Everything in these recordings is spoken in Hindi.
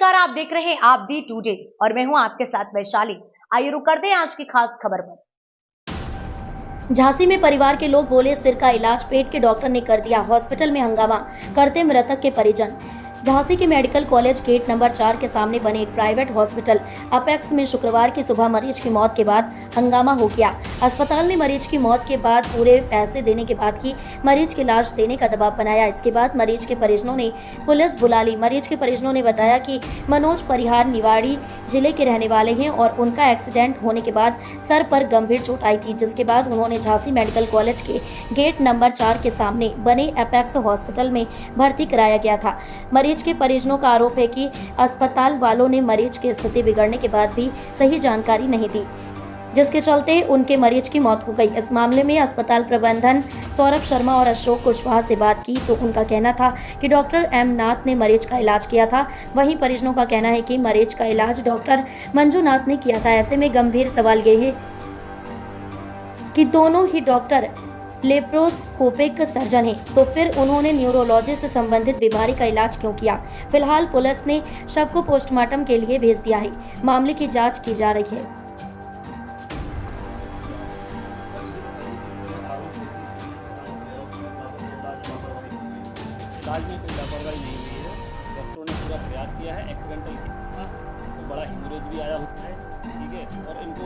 नमस्कार, आप देख रहे हैं आप दी टुडे और मैं हूं आपके साथ वैशाली। आइए रुक करते हैं आज की खास खबर पर। झांसी में परिवार के लोग बोले सिर का इलाज पेट के डॉक्टर ने कर दिया, हॉस्पिटल में हंगामा करते मृतक के परिजन। झांसी के मेडिकल कॉलेज गेट नंबर 4 के सामने बने एक प्राइवेट हॉस्पिटल अपेक्स में शुक्रवार की सुबह मरीज की मौत के बाद हंगामा हो गया। अस्पताल ने मरीज की मौत के बाद पूरे पैसे देने के बाद ही मरीज की लाश देने का दबाव बनाया। इसके बाद मरीज के परिजनों ने पुलिस बुला ली। मरीज के परिजनों ने बताया कि मनोज परिहार निवाड़ी जिले के रहने वाले हैं और उनका एक्सीडेंट होने के बाद सर पर गंभीर चोट आई थी, जिसके बाद उन्होंने झांसी मेडिकल कॉलेज के गेट नंबर 4 के सामने बने अपेक्स हॉस्पिटल में भर्ती कराया गया था। मरीज के परिजनों का आरोप है कि अस्पताल वालों ने मरीज की स्थिति बिगड़ने के बाद भी सही जानकारी नहीं दी, जिसके चलते उनके मरीज की मौत हो गई। इस मामले में अस्पताल प्रबंधन सौरभ शर्मा और अशोक कुशवाहा से बात की तो उनका कहना था कि डॉक्टर एम नाथ ने मरीज का इलाज किया था। वहीं परिजनों का कहना है कि मरीज का इलाज डॉक्टर मंजुनाथ ने किया था। ऐसे में गंभीर सवाल ये है कि दोनों ही डॉक्टर लेप्रोस्कोपिक सर्जन हैं, तो फिर उन्होंने न्यूरोलॉजी से संबंधित बीमारी का इलाज क्यों किया। फिलहाल पुलिस ने शव को पोस्टमार्टम के लिए भेज दिया है। मामले की जांच की जा रही है। इलाज में कोई लापरवाही नहीं हुई है। डॉक्टरों ने पूरा प्रयास किया है। एक्सीडेंटल था तो बड़ा हिमोरेज भी आया होता है, ठीक है। और इनको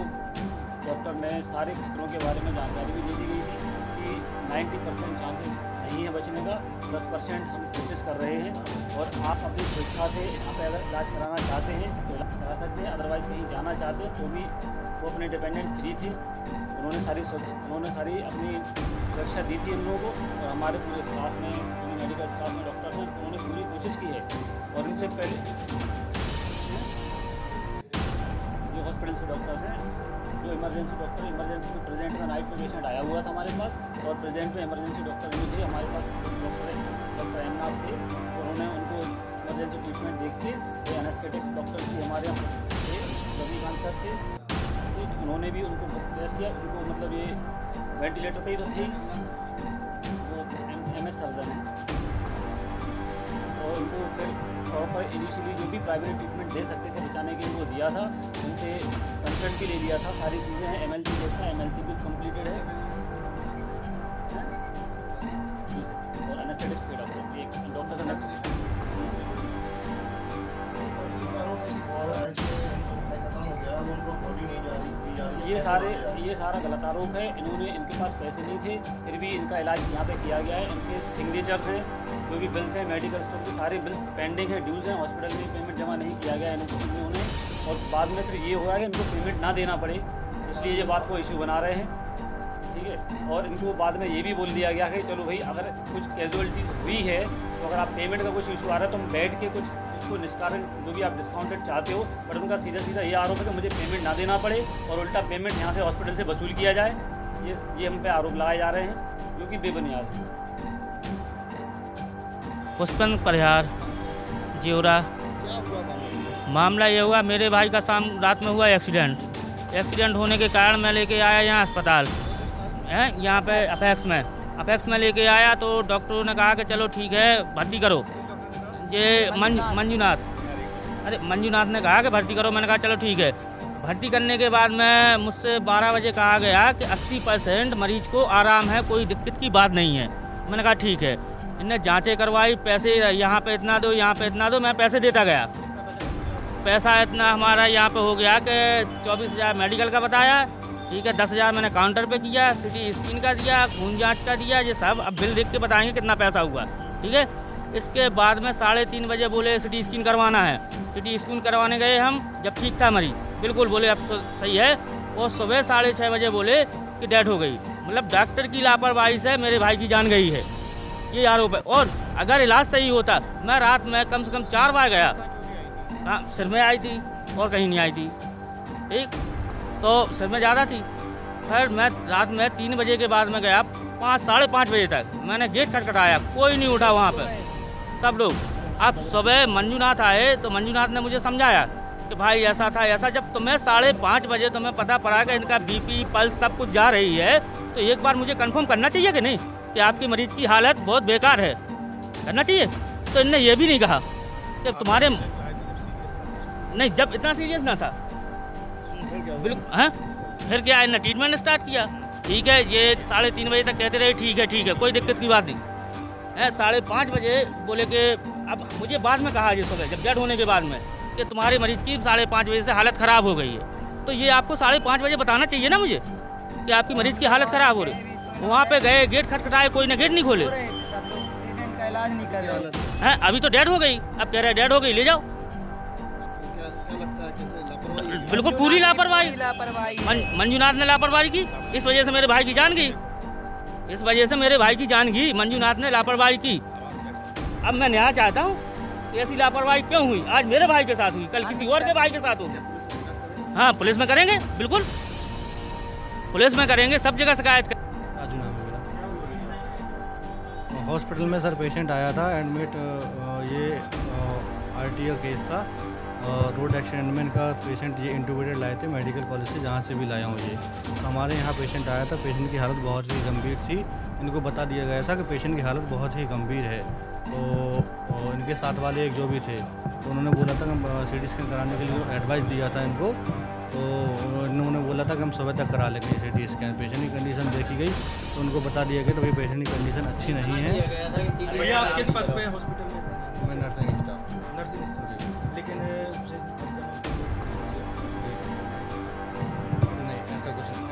डॉक्टर ने सारे खतरों के बारे में जानकारी भी दे दी गई थी कि 90% चांसेस नहीं है बचने का, 10% हम कोशिश कर रहे हैं। और आप अपनी स्वेच्छा से यहाँ पे अगर इलाज कराना चाहते हैं तो इलाज करा सकते हैं, अदरवाइज़ कहीं जाना चाहते हैं तो भी वो अपने डिपेंडेंट फ्री थे। उन्होंने सारी अपनी सुरक्षा दी थी हम लोगों को। और हमारे पूरे स्टाफ में, मेडिकल स्टाफ में डॉक्टर हैं, उन्होंने पूरी कोशिश की है। और इनसे पहले जो हॉस्पिटल्स के डॉक्टर्स हैं, जो इमरजेंसी डॉक्टर, इमरजेंसी में प्रेजेंट में नाइट में पेशेंट आया हुआ था हमारे पास, और प्रेजेंट में इमरजेंसी डॉक्टर नहीं थे हमारे पास। डॉक्टर एम नाथ थे, उन्होंने उनको इमरजेंसी ट्रीटमेंट देख के, ये एनेस्थेटिक्स डॉक्टर की हमारे यहाँ थे, रविकांत सर थे, उन्होंने भी उनको टेस्ट किया। उनको मतलब ये वेंटिलेटर पे ही तो थे, वो MS सर्जन है। और उनको फिर प्रॉपर इनिशियली जो भी प्राइवेट ट्रीटमेंट दे सकते थे बचाने के लिए वो दिया था। उनसे कंसल्ट भी ले लिया था, सारी चीज़ें हैं। MLC टेस्ट था, MLC भी कम्प्लीटेड है। और एनेस्थेटिक्स थे डॉक्टर, एक डॉक्टर से ये सारा गलत आरोप है। इनके पास पैसे नहीं थे, फिर भी इनका इलाज यहाँ पे किया गया है। इनके सिग्नेचर्स हैं, जो भी बिल्स हैं, मेडिकल स्टोर के सारे बिल्स पेंडिंग हैं, ड्यूज़ हैं। हॉस्पिटल में पेमेंट जमा नहीं किया गया इन्होंने, और बाद में फिर ये हो रहा है कि इनको पेमेंट ना देना पड़े, इसलिए ये बात को इशू बना रहे हैं, ठीक है। और इनको बाद में ये भी बोल दिया गया कि चलो भाई, अगर कुछ कैजुअलिटीज़ हुई है तो अगर आप पेमेंट का कुछ इशू आ रहा है तो हम बैठ के कुछ उसको निष्कारण, जो भी आप डिस्काउंटेड चाहते हो। बट उनका सीधा ये आरोप है कि मुझे पेमेंट ना देना पड़े और उल्टा पेमेंट यहाँ से हॉस्पिटल से वसूल किया जाए। ये हम पे आरोप लगाए जा रहे हैं, जो कि बेबुनियाद है। पुष्पन परिहार जियोरा। मामला ये हुआ, मेरे भाई का रात में हुआ एक्सीडेंट होने के कारण मैं लेके आया यहाँ अस्पताल है, यहाँ पे अपेक्स में लेके आया तो डॉक्टरों ने कहा कि चलो ठीक है भर्ती करो। ये मंजुनाथ ने कहा कि भर्ती करो। मैंने कहा चलो ठीक है। भर्ती करने के बाद में मुझसे 12 बजे कहा गया कि 80% मरीज को आराम है, कोई दिक्कत की बात नहीं है। मैंने कहा ठीक है। इनने जांचें करवाई, पैसे यहाँ पे इतना दो, यहाँ पे इतना दो, मैं पैसे देता गया। पैसा इतना हमारा यहाँ पे हो गया कि 24,000 मेडिकल का बताया, ठीक है। 10,000 मैंने काउंटर पे किया, सिटी स्कैन का दिया, खून जांच का दिया, ये सब अब बिल देख के बताएंगे कितना पैसा हुआ, ठीक है। इसके बाद में 3:30 बजे बोले सिटी स्कैन करवाना है। सिटी स्कैन करवाने गए हम, जब ठीक था मरीज, बिल्कुल बोले अब सही है। और सुबह 6:30 बजे बोले कि डेथ हो गई। मतलब डॉक्टर की लापरवाही से मेरे भाई की जान गई है, ये आरोप है। और अगर इलाज सही होता, मैं रात में कम से कम 4 बार गया। सिर में आई थी और कहीं नहीं आई थी, ठीक, तो सिर में ज़्यादा थी। फिर मैं रात में 3 बजे के बाद में गया, 5 साढ़े 5 बजे तक मैंने गेट खटखटाया, कोई नहीं उठा वहाँ पर, सब लोग। अब सुबह मंजुनाथ आए तो मंजुनाथ ने मुझे समझाया कि भाई ऐसा था ऐसा। जब तुम्हें 5:30 बजे तुम्हें पता पड़ा कि इनका BP पल्स सब कुछ जा रही है, तो एक बार मुझे कंफर्म करना चाहिए कि नहीं कि आपकी मरीज की हालत बहुत बेकार है, करना चाहिए। तो इनने ये भी नहीं कहा कि तुम्हारे नहीं, जब इतना सीरियस ना था बिल्कुल। हाँ, फिर क्या है ना, ट्रीटमेंट स्टार्ट किया। ठीक है, ये 3:30 बजे तक कहते रहे ठीक है, कोई दिक्कत की बात नहीं है। 5:30 बजे बोले कि अब मुझे बाद में कहा, ये सुबह जब डेड होने के बाद में, कि तुम्हारे मरीज की 5:30 बजे से हालत ख़राब हो गई है। तो ये आपको 5:30 बजे बताना चाहिए ना मुझे कि आपकी मरीज की हालत ख़राब हो रही। वहाँ पे गए, गेट खटखटाए, कोई ने गेट नहीं खोले। पेशेंट का इलाज नहीं कर रहे हैं, अभी तो डेड हो गई, अब कह रहे डेड हो गई, ले जाओ। क्या लगता है कैसे लापरवाही? बिल्कुल पूरी लापरवाही। मंजूनाथ ने लापरवाही की, इस वजह से मेरे भाई की जान गई। इस वजह से मेरे भाई की जान गई, मंजूनाथ ने लापरवाही की। अब मैं न्याय चाहता हूँ कि ऐसी लापरवाही क्यों हुई। आज मेरे भाई के साथ हुई, कल किसी और के भाई के साथ होगी। हाँ, पुलिस में करेंगे, बिल्कुल पुलिस में करेंगे, सब जगह शिकायत करेंगे। राजू नाम है मेरा। हॉस्पिटल में सर पेशेंट आया था एडमिट, ये आरटीओ केस था। रोड एक्सीडेंट में इनका पेशेंट ये इंटूबेटेड लाए थे मेडिकल कॉलेज से, जहाँ से भी लाया हूँ ये। हमारे यहाँ पेशेंट आया था, पेशेंट की हालत बहुत ही गंभीर थी। इनको बता दिया गया था कि पेशेंट की हालत बहुत ही गंभीर है। तो इनके साथ वाले एक जो भी थे, तो उन्होंने बोला था कि CT स्कैन कराने के लिए एडवाइस दिया था इनको। तो इन्होंने बोला था कि हम सुबह तक करा लेंगे CT स्कैन। पेशेंट की कंडीशन देखी गई तो उनको बता दिया गया तो भाई पेशेंट की कंडीशन अच्छी नहीं है। भैया आप किस पद पे हैं हॉस्पिटल में? मैं नर्सिंग स्टाफ। Nursing staff. लेकिन नहीं, ऐसा कुछ नहीं,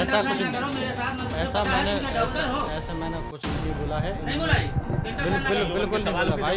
ऐसा कुछ नहीं, ऐसा मैंने कुछ नहीं बोला है। बिल्कुल नहीं बोला भाई।